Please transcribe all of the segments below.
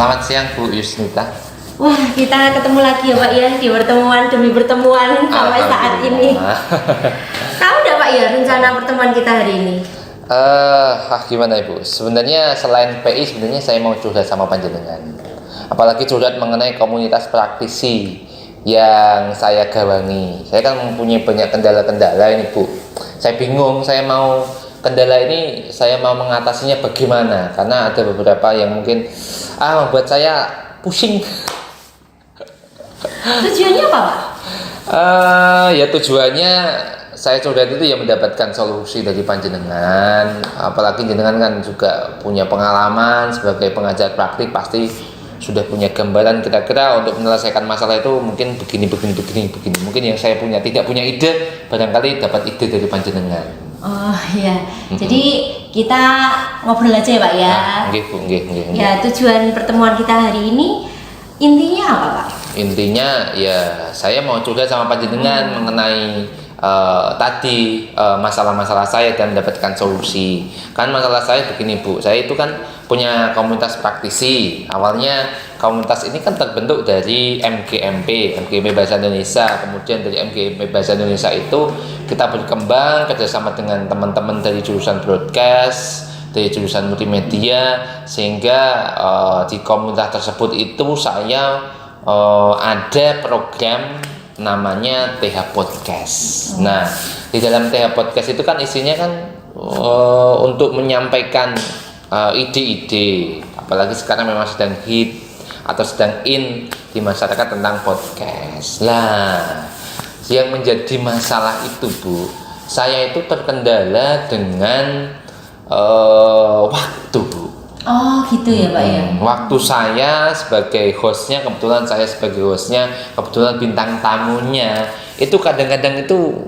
Selamat siang Bu Yusnita. Wah, kita ketemu lagi ya Pak ya, di pertemuan demi pertemuan sampai saat ini. Tahu enggak Pak ya rencana pertemuan kita hari ini? Gimana Ibu? Sebenarnya selain PI, sebenarnya saya mau curhat sama panjenengan. Apalagi curhat mengenai komunitas praktisi yang saya gawangi. Saya kan mempunyai banyak kendala-kendala ini Bu. Saya bingung, kendala ini saya mau mengatasinya bagaimana? Karena ada beberapa yang mungkin membuat saya pusing. Tujuannya apa Pak? Ya tujuannya saya coba itu ya mendapatkan solusi dari panjenengan. Apalagi jenengan kan juga punya pengalaman sebagai pengajar praktik, pasti sudah punya gambaran kira-kira untuk menyelesaikan masalah itu mungkin begini. Mungkin yang saya tidak punya ide, barangkali dapat ide dari panjenengan. Oh iya, jadi kita ngobrol aja ya Pak ya. Nggih Bu, nggih. Ya, tujuan pertemuan kita hari ini intinya apa Pak? Intinya ya saya mau curhat sama panjenengan mengenai masalah-masalah saya dan mendapatkan solusi. Kan masalah saya begini Bu, saya itu kan punya komunitas praktisi. Awalnya komunitas ini kan terbentuk dari MGMP Bahasa Indonesia. Kemudian dari MGMP Bahasa Indonesia itu kita berkembang kerjasama dengan teman-teman dari jurusan broadcast, dari jurusan multimedia, sehingga di komunitas tersebut itu saya ada program namanya TH Podcast. Nah, di dalam TH Podcast itu kan isinya kan untuk menyampaikan ide-ide, apalagi sekarang memang sedang hit atau sedang in di masyarakat tentang podcast. Nah, yang menjadi masalah itu Bu, saya itu terkendala dengan waktu Bu. Oh gitu ya Pak ya. Waktu saya sebagai hostnya, kebetulan kebetulan bintang tamunya itu kadang-kadang itu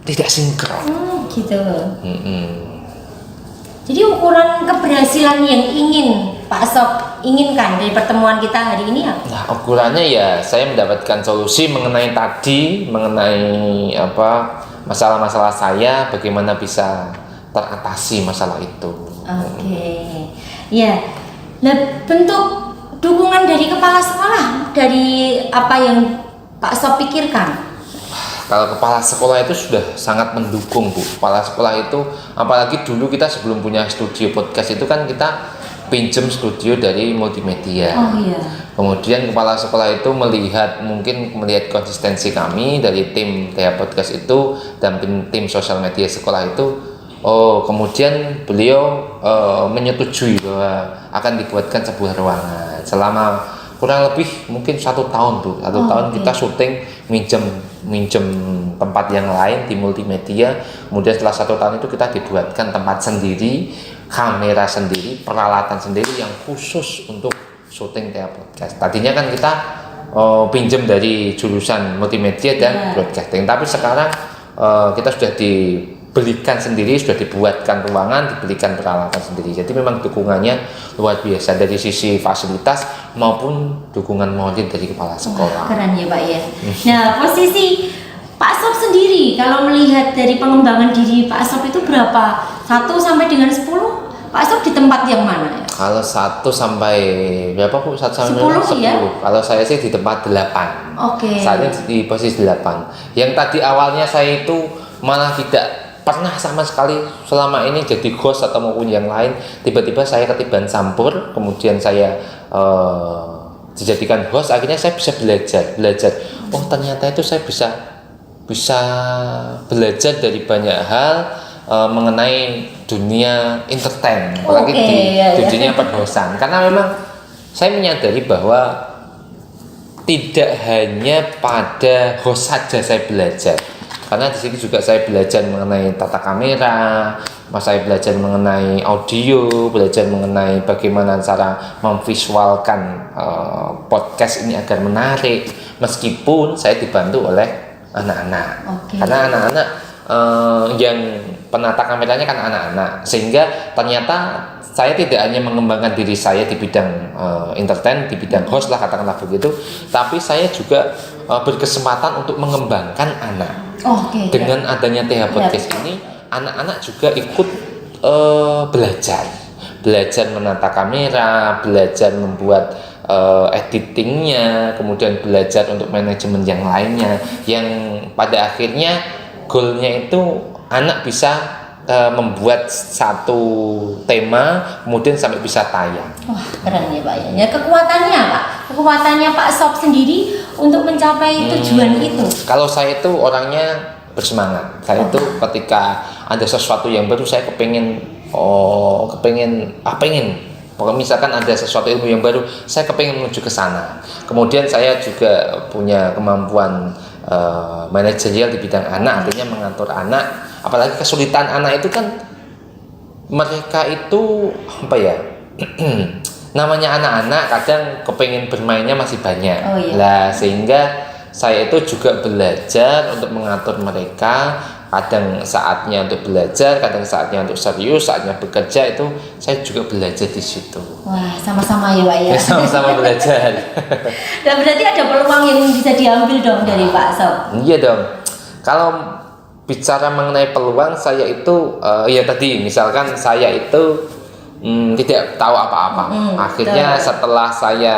tidak sinkron. Gitu. Jadi ukuran keberhasilan yang ingin Pak Sob inginkan dari pertemuan kita hari ini apa? Nah, ukurannya ya saya mendapatkan solusi mengenai masalah-masalah saya, bagaimana bisa teratasi masalah itu. Oke. Ya. Nah, bentuk dukungan dari kepala sekolah dari apa yang Pak Sob pikirkan? Kalau kepala sekolah itu sudah sangat mendukung Bu. Kepala sekolah itu, apalagi dulu kita sebelum punya studio podcast itu kan kita pinjam studio dari multimedia. Oh iya. Kemudian kepala sekolah itu melihat konsistensi kami dari tim TH Podcast itu dan tim sosial media sekolah itu. Kemudian beliau menyetujui bahwa akan dibuatkan sebuah ruangan selama kurang lebih mungkin 1 tahun Bu. 1 tahun kita syuting minjem tempat yang lain di multimedia. Kemudian setelah 1 tahun itu kita dibuatkan tempat sendiri, kamera sendiri, peralatan sendiri yang khusus untuk syuting TH Podcast. Tadinya kan kita pinjam dari jurusan multimedia dan broadcasting, tapi sekarang kita sudah dibelikan sendiri, sudah dibuatkan ruangan, dibelikan peralatan sendiri. Jadi memang dukungannya luar biasa dari sisi fasilitas maupun dukungan moral dari kepala sekolah. Keren ya Pak ya. Nah, posisi Pak Sob sendiri kalau melihat dari pengembangan diri Pak Sob itu berapa? 1 sampai dengan 10? Pak Sob di tempat yang mana ya? Kalau 1 sampai berapa Bu? 1 sampai 10 ya? Kalau saya sih di tempat 8. Oke. Saya di posisi 8. Yang tadi awalnya saya itu malah tidak pernah sama sekali selama ini jadi host atau maupun yang lain, tiba-tiba saya ketiban campur, kemudian saya dijadikan host, akhirnya saya bisa belajar. Oh ternyata itu saya bisa belajar dari banyak hal mengenai dunia entertain, apalagi di dunia perhosan. Karena memang saya menyadari bahwa tidak hanya pada host saja saya belajar. Karena di sini juga saya belajar mengenai tata kamera, saya belajar mengenai audio, belajar mengenai bagaimana cara memvisualkan podcast ini agar menarik. Meskipun saya dibantu oleh anak-anak, karena anak-anak yang penata kameranya kan anak-anak, sehingga ternyata saya tidak hanya mengembangkan diri saya di bidang entertain, di bidang host lah katakanlah begitu, tapi saya juga berkesempatan untuk mengembangkan anak. Dengan adanya TH Podcast ini, anak-anak juga ikut belajar menata kamera, belajar membuat editingnya, kemudian belajar untuk manajemen yang lainnya, yang pada akhirnya goalnya itu anak bisa membuat satu tema kemudian sampai bisa tayang. Wah, keren ya Pak ya. Ya kekuatannya Pak, kekuatannya Pak Sob sendiri untuk mencapai tujuan itu. Kalau saya itu orangnya bersemangat. Saya itu ketika ada sesuatu yang baru saya pengen. Pokoknya misalkan ada sesuatu ilmu yang baru, saya kepengen menuju ke sana. Kemudian saya juga punya kemampuan manajerial di bidang anak, artinya mengatur anak. Apalagi kesulitan anak itu kan mereka itu apa ya? Namanya anak-anak kadang kepengen bermainnya masih banyak. Lah sehingga saya itu juga belajar untuk mengatur mereka. Kadang saatnya untuk belajar, kadang saatnya untuk serius, saatnya bekerja, itu saya juga belajar di situ. Wah, sama-sama ya Pak ya. Sama-sama belajar. Dan berarti ada peluang yang bisa diambil dong dari Pak Sob. Iya dong. Kalau bicara mengenai peluang, saya itu ya tadi misalkan saya itu tidak tahu apa-apa. Akhirnya setelah saya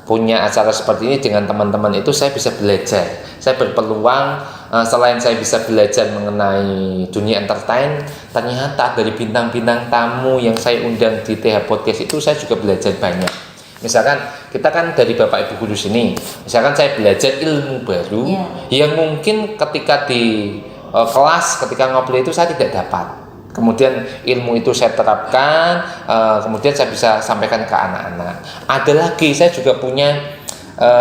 punya acara seperti ini dengan teman-teman itu, saya bisa belajar. Saya berpeluang selain saya bisa belajar mengenai dunia entertain, ternyata dari bintang-bintang tamu yang saya undang di TH Podcast itu saya juga belajar banyak. Misalkan kita kan dari Bapak Ibu guru sini, misalkan saya belajar ilmu baru yang mungkin ketika di kelas, ketika ngobrol itu saya tidak dapat. Kemudian ilmu itu saya terapkan, kemudian saya bisa sampaikan ke anak-anak. Ada lagi saya juga punya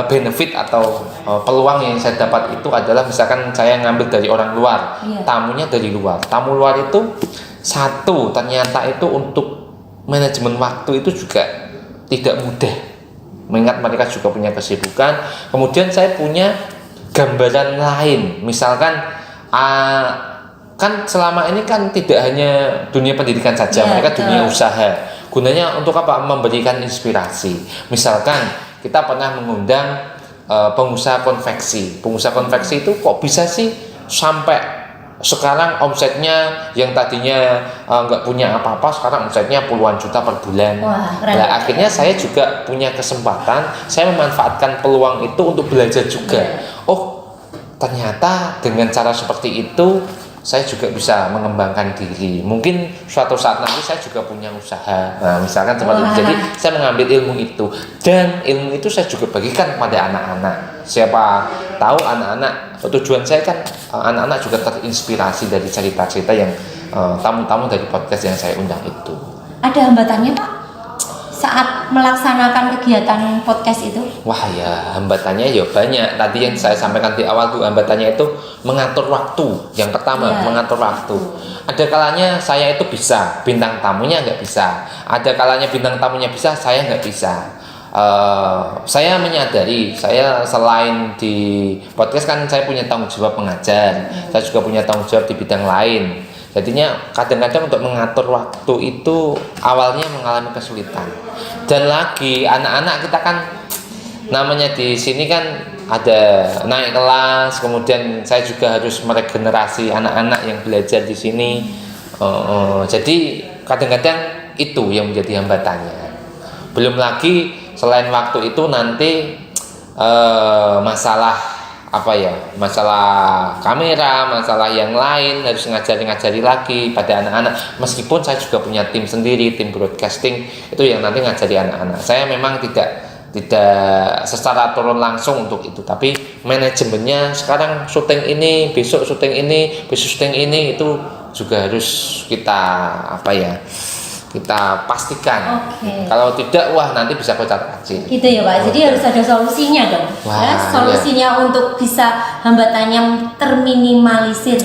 benefit atau peluang yang saya dapat itu adalah misalkan saya ngambil dari orang luar, tamunya dari luar. Tamu luar itu satu, ternyata itu untuk manajemen waktu itu juga tidak mudah, mengingat mereka juga punya kesibukan. Kemudian saya punya gambaran lain, misalkan kan selama ini kan tidak hanya dunia pendidikan saja, mereka dunia usaha. Gunanya untuk apa? Memberikan inspirasi. Misalkan kita pernah mengundang pengusaha konveksi. Pengusaha konveksi itu kok bisa sih sampai sekarang omsetnya yang tadinya nggak punya apa-apa, sekarang omsetnya puluhan juta per bulan. Nah, akhirnya saya juga punya kesempatan, saya memanfaatkan peluang itu untuk belajar juga. Oh, ternyata dengan cara seperti itu saya juga bisa mengembangkan diri. Mungkin suatu saat nanti saya juga punya usaha. Nah, misalkan seperti itu. Jadi saya mengambil ilmu itu, dan ilmu itu saya juga bagikan kepada anak-anak. Siapa tahu anak-anak, tujuan saya kan anak-anak juga terinspirasi dari cerita-cerita yang tamu-tamu dari podcast yang saya undang itu. Ada hambatannya Pak saat melaksanakan kegiatan podcast itu? Wah ya, hambatannya ya banyak. Tadi yang saya sampaikan di awal tuh, hambatannya itu mengatur waktu. Yang pertama, mengatur waktu. Ada kalanya saya itu bisa, bintang tamunya nggak bisa. Ada kalanya bintang tamunya bisa, saya nggak bisa. Saya menyadari, saya selain di podcast kan saya punya tanggung jawab mengajar, saya juga punya tanggung jawab di bidang lain. Jadinya kadang-kadang untuk mengatur waktu itu awalnya mengalami kesulitan. Dan lagi anak-anak kita kan namanya di sini kan ada naik kelas, kemudian saya juga harus meregenerasi anak-anak yang belajar di sini. Jadi kadang-kadang itu yang menjadi hambatannya. Belum lagi selain waktu itu nanti masalah masalah kamera, masalah yang lain, harus ngajari lagi pada anak-anak. Meskipun saya juga punya tim sendiri, tim broadcasting itu yang nanti ngajari anak-anak. Saya memang tidak secara turun langsung untuk itu, tapi manajemennya sekarang syuting ini, besok syuting ini, besok syuting ini, itu juga harus kita pastikan. Kalau tidak, wah nanti bisa kocar kacir. Gitu ya Pak. Jadi harus ada solusinya dong. Solusinya untuk bisa hambatannya terminimalisir.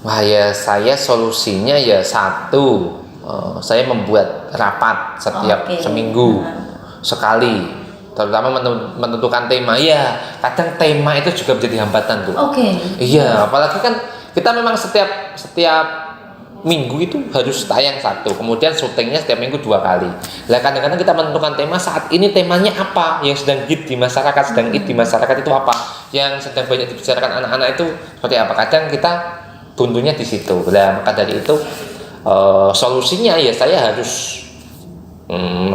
Wah ya, saya solusinya ya satu, saya membuat rapat setiap seminggu sekali, terutama menentukan tema. Ya, kadang tema itu juga menjadi hambatan tuh. Iya, apalagi kan kita memang setiap minggu itu harus tayang satu, kemudian syutingnya setiap minggu 2 kali. Lah kadang-kadang kita menentukan tema, saat ini temanya apa yang sedang hit di masyarakat, itu apa yang sedang banyak dibicarakan anak-anak itu seperti apa. Kadang kita buntunya di situ. Lah maka dari itu solusinya ya saya harus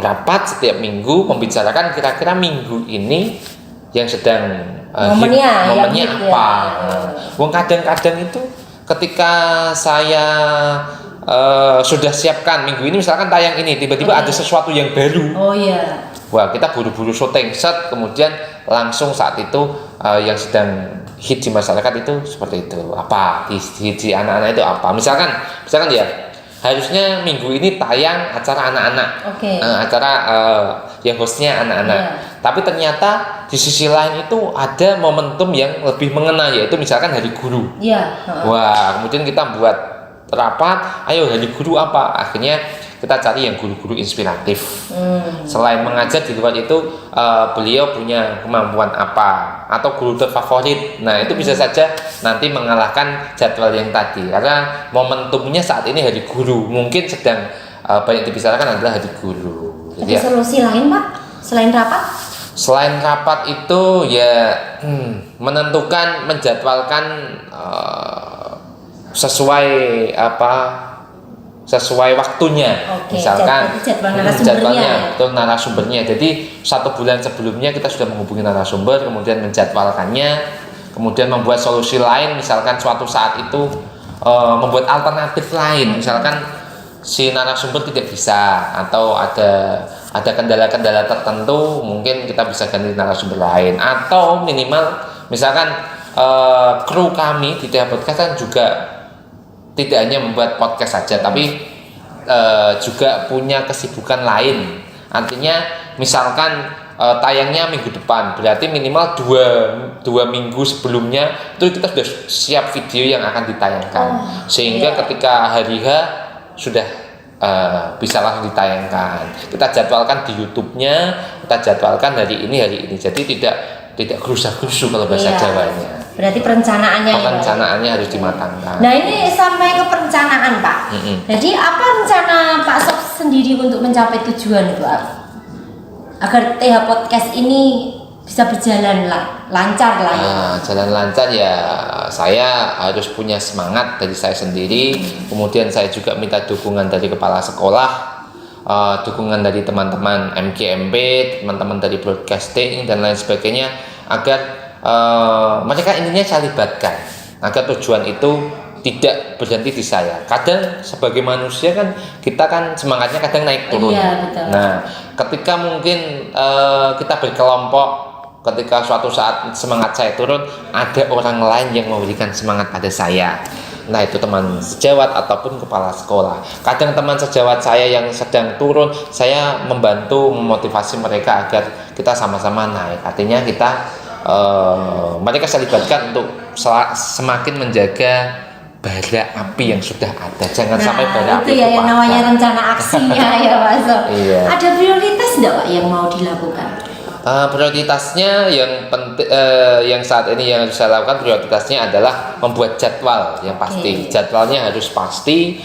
rapat setiap minggu membicarakan kira-kira minggu ini yang sedang momennya apa. Wong kadang-kadang itu ketika saya sudah siapkan minggu ini misalkan tayang ini tiba-tiba ada sesuatu yang baru. Oh iya. Wah, kita buru-buru syuting set kemudian langsung saat itu yang sedang hit di masyarakat itu seperti itu. Apa hit di anak-anak itu apa? Misalkan ya harusnya minggu ini tayang acara anak-anak. Acara yang hostnya anak-anak. Tapi ternyata di sisi lain itu ada momentum yang lebih mengena yaitu misalkan hari guru. Wah, kemudian kita buat rapat, ayo hari guru apa? Akhirnya kita cari yang guru-guru inspiratif. Selain mengajar di luar itu beliau punya kemampuan apa atau guru terfavorit. Nah itu bisa saja nanti mengalahkan jadwal yang tadi karena momentumnya saat ini hari guru mungkin sedang banyak dibicarakan adalah hari guru. Jadi solusi lain Pak selain rapat? Selain rapat itu ya menentukan menjadwalkan sesuai waktunya. Misalkan jadwalnya betul narasumbernya. Jadi 1 bulan sebelumnya kita sudah menghubungi narasumber, kemudian menjadwalkannya, kemudian membuat solusi lain. Misalkan suatu saat itu membuat alternatif lain. Misalkan si narasumber tidak bisa atau ada kendala-kendala tertentu, mungkin kita bisa ganti narasumber lain atau minimal misalkan kru kami di Tia Podcast kan juga tidak hanya membuat podcast saja, tapi juga punya kesibukan lain. Artinya, misalkan tayangnya minggu depan, berarti minimal dua minggu sebelumnya itu kita sudah siap video yang akan ditayangkan, sehingga ketika hari H sudah bisa langsung ditayangkan. Kita jadwalkan di YouTube-nya, kita jadwalkan hari ini. Jadi tidak gerusa-gerusu kalau bahasa Jawanya. Berarti perencanaannya harus dimatangkan. Nah ini sampai ke perencanaan Pak. Jadi apa rencana Pak Sob sendiri untuk mencapai tujuan itu agar TH Podcast ini bisa berjalan lancar lah. Jalan lancar ya saya harus punya semangat dari saya sendiri. Kemudian saya juga minta dukungan dari kepala sekolah, dukungan dari teman-teman MGMB, teman-teman dari broadcasting dan lain sebagainya agar mereka intinya saya libatkan agar tujuan itu tidak berhenti di saya. Kadang sebagai manusia kan kita kan semangatnya kadang naik turun. Nah, ketika mungkin kita berkelompok, ketika suatu saat semangat saya turun, ada orang lain yang memberikan semangat pada saya. Nah itu teman sejawat ataupun kepala sekolah. Kadang teman sejawat saya yang sedang turun, saya membantu memotivasi mereka agar kita sama-sama naik. Artinya kita mereka saya libatkan untuk semakin menjaga bara api yang sudah ada. Jangan sampai bara api itu ya yang namanya rencana aksinya ya Pak Sob. Ada prioritas enggak Pak yang mau dilakukan? Prioritasnya yang saat ini yang harus saya lakukan prioritasnya adalah membuat jadwal yang pasti. Jadwalnya harus pasti.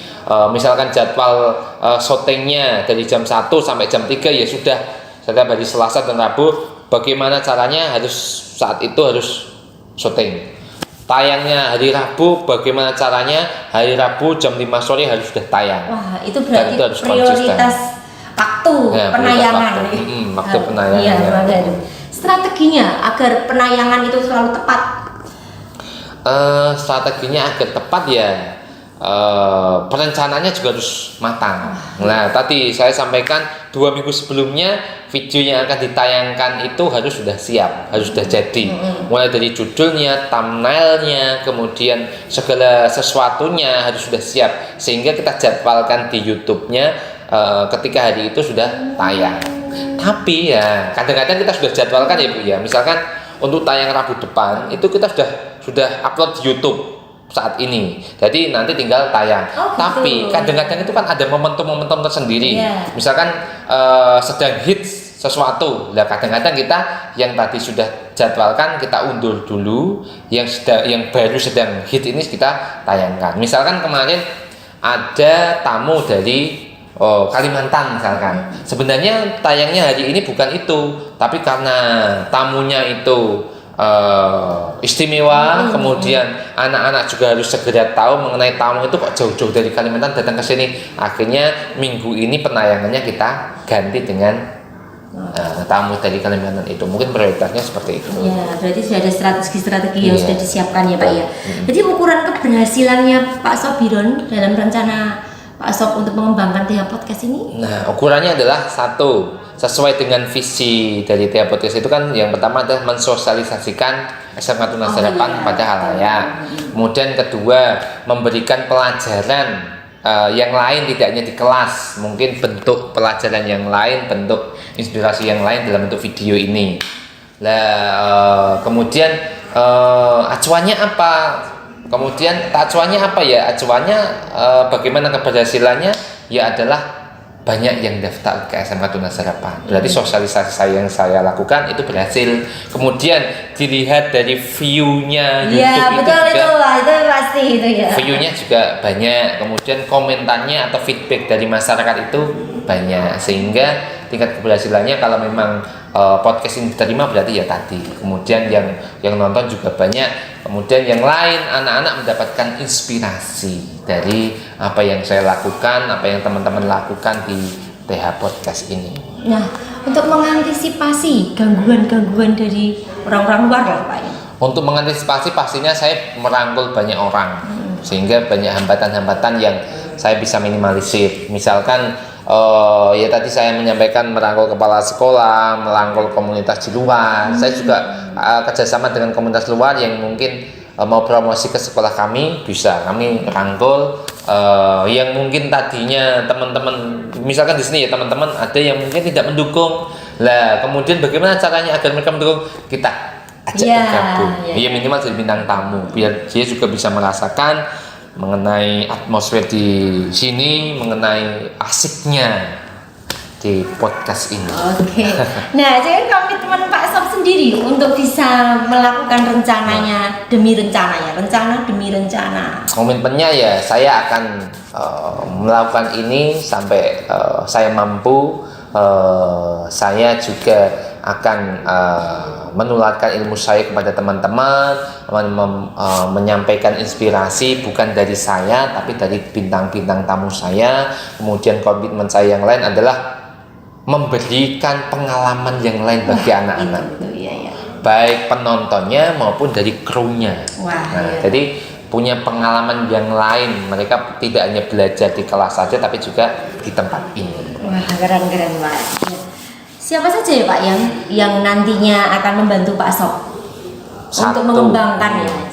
Misalkan jadwal syutingnya dari jam 1 sampai jam 3 ya sudah setiap hari Selasa dan Rabu. Bagaimana caranya saat itu harus syuting. Tayangnya hari Rabu, bagaimana caranya hari Rabu jam 5 sore harus sudah tayang. Wah, itu berarti itu prioritas waktu penayangan. Waktu penayangannya. Strateginya agar penayangan itu selalu tepat. Strateginya agar tepat ya perencanaannya juga harus matang. Nah tadi saya sampaikan 2 minggu sebelumnya video yang akan ditayangkan itu harus sudah siap, harus sudah jadi. Mulai dari judulnya, thumbnailnya, kemudian segala sesuatunya harus sudah siap sehingga kita jadwalkan di YouTube-nya ketika hari itu sudah tayang. Tapi ya kadang-kadang kita sudah jadwalkan ya Bu ya. Misalkan untuk tayang Rabu depan itu kita sudah upload di YouTube saat ini, jadi nanti tinggal tayang. Tapi kadang-kadang itu kan ada momentum-momentum tersendiri. Misalkan sedang hits sesuatu, nah kadang-kadang kita yang tadi sudah jadwalkan kita undur dulu, yang baru sedang hit ini kita tayangkan. Misalkan kemarin ada tamu dari Kalimantan misalkan, sebenarnya tayangnya hari ini bukan itu, tapi karena tamunya itu istimewa. Kemudian anak-anak juga harus segera tahu mengenai tamu itu kok jauh-jauh dari Kalimantan datang ke sini. Akhirnya minggu ini penayangannya kita ganti dengan tamu dari Kalimantan itu. Mungkin prioritasnya seperti itu. Ya, berarti sudah ada strategi yang sudah disiapkan ya Pak ya. Jadi ukuran keberhasilannya Pak Sobiron dalam rencana Pak Sob untuk mengembangkan TH Podcast ini? Nah, ukurannya adalah satu, sesuai dengan visi dari TH Podcast itu kan yang pertama adalah mensosialisasikan SMK Tunas Harapan pada halayak. Kemudian kedua, memberikan pelajaran yang lain tidak hanya di kelas, mungkin bentuk pelajaran yang lain, bentuk inspirasi yang lain dalam bentuk video ini. Kemudian acuannya apa? Kemudian acuannya apa ya? Acuannya bagaimana keberhasilannya? Ya adalah banyak yang daftar ke SMK Tunas Harapan. Berarti sosialisasi yang saya lakukan itu berhasil. Kemudian dilihat dari view-nya YouTube itu pasti itu ya. View-nya juga banyak. Kemudian komentarnya atau feedback dari masyarakat itu banyak. Sehingga tingkat keberhasilannya kalau memang podcast ini diterima berarti ya tadi. Kemudian yang nonton juga banyak. Kemudian yang lain anak-anak mendapatkan inspirasi dari apa yang saya lakukan, apa yang teman-teman lakukan di TH Podcast ini. Nah, untuk mengantisipasi gangguan-gangguan dari orang-orang luar lah Pak ya. Untuk mengantisipasi pastinya saya merangkul banyak orang sehingga banyak hambatan-hambatan yang saya bisa minimalisir. Misalkan ya tadi saya menyampaikan merangkul kepala sekolah, merangkul komunitas di luar. Saya juga kerjasama dengan komunitas luar yang mungkin mau promosi ke sekolah kami, bisa kami rangkul. Yang mungkin tadinya teman-teman, misalkan di sini ya teman-teman ada yang mungkin tidak mendukung. Lah kemudian bagaimana caranya agar mereka mendukung? Kita ajak bergabung. Iya minimal jadi bintang tamu, biar dia juga bisa merasakan mengenai atmosfer di sini, mengenai asiknya di podcast ini. Oke. Nah, jadi komitmen Pak Sob sendiri untuk bisa melakukan rencananya demi rencananya, rencana demi rencana. Komitmennya ya saya akan melakukan ini sampai saya mampu. Saya juga akan menularkan ilmu saya kepada teman-teman, menyampaikan inspirasi bukan dari saya tapi dari bintang-bintang tamu saya. Kemudian komitmen saya yang lain adalah memberikan pengalaman yang lain bagi anak-anak, baik penontonnya maupun dari krunya. Jadi punya pengalaman yang lain, mereka tidak hanya belajar di kelas saja tapi juga di tempat ini. Wah, keren-keren Pak. Siapa saja ya Pak yang nantinya akan membantu Pak Sob untuk mengembangkannya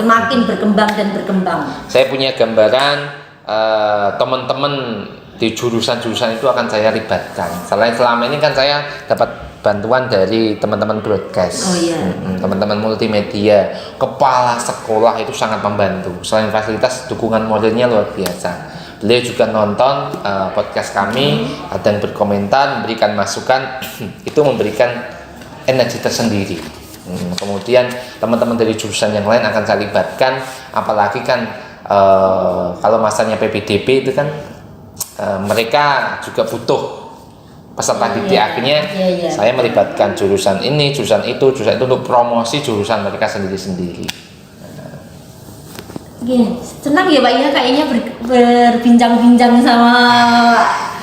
semakin berkembang dan berkembang? Saya punya gambaran teman-teman di jurusan-jurusan itu akan saya libatkan. Selain selama ini kan saya dapat bantuan dari teman-teman broadcast, teman-teman multimedia, kepala sekolah itu sangat membantu. Selain fasilitas, dukungan modalnya luar biasa. Beliau juga nonton podcast kami, ada yang berkomentar, memberikan masukan, itu memberikan energi tersendiri. Kemudian teman-teman dari jurusan yang lain akan saya libatkan, apalagi kan kalau masanya PPDB itu kan mereka juga butuh peserta didik. Akhirnya saya melibatkan jurusan ini, jurusan itu untuk promosi jurusan mereka sendiri-sendiri. Senang ya Pak ya kayaknya berbincang-bincang sama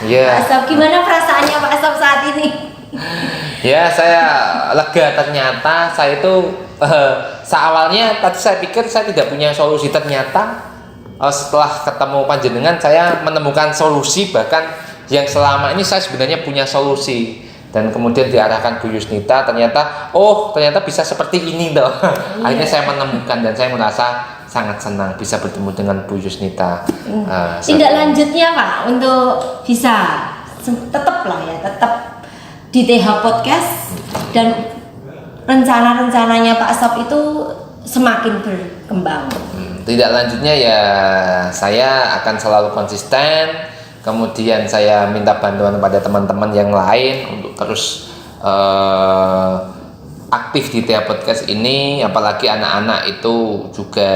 Pak Sob. Gimana perasaannya Pak Sob saat ini? Ya saya lega, ternyata saya itu seawalnya tadi saya pikir saya tidak punya solusi, ternyata setelah ketemu panjenengan saya menemukan solusi, bahkan yang selama ini saya sebenarnya punya solusi. Dan kemudian diarahkan Bu Yusnita, ternyata bisa seperti ini loh. Akhirnya saya menemukan dan saya merasa sangat senang bisa bertemu dengan Bu Yusnita. Tindak lanjutnya Pak untuk bisa tetap di TH Podcast dan rencana-rencananya Pak Sob itu semakin berkembang. Tidak lanjutnya ya saya akan selalu konsisten. Kemudian saya minta bantuan pada teman-teman yang lain untuk terus aktif di TH Podcast ini, apalagi anak-anak itu juga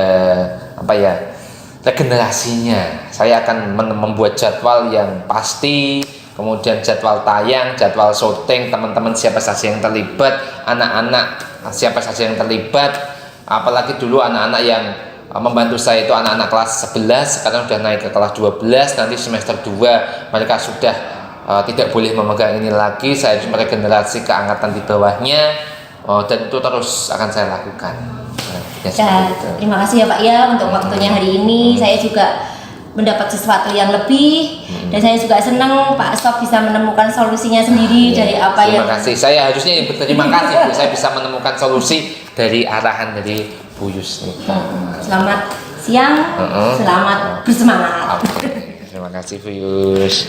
regenerasinya. Saya akan membuat jadwal yang pasti, kemudian jadwal tayang, jadwal syuting, teman-teman siapa saja yang terlibat, anak-anak siapa saja yang terlibat, apalagi dulu anak-anak yang membantu saya itu anak-anak kelas 11, sekarang sudah naik ke kelas 12, nanti semester 2 mereka sudah tidak boleh memegang ini lagi, saya harus meregenerasi ke angkatan di bawahnya, dan itu terus akan saya lakukan. Terima kasih ya Pak ya untuk waktunya hari ini. Saya juga mendapat sesuatu yang lebih dan saya juga senang Pak Sob bisa menemukan solusinya sendiri dari apa Terima kasih. Saya harusnya yang berterima kasih Bu. Saya bisa menemukan solusi dari arahan dari Bu Yusnita. Selamat siang, selamat bersemangat. Terima kasih Bu Yus.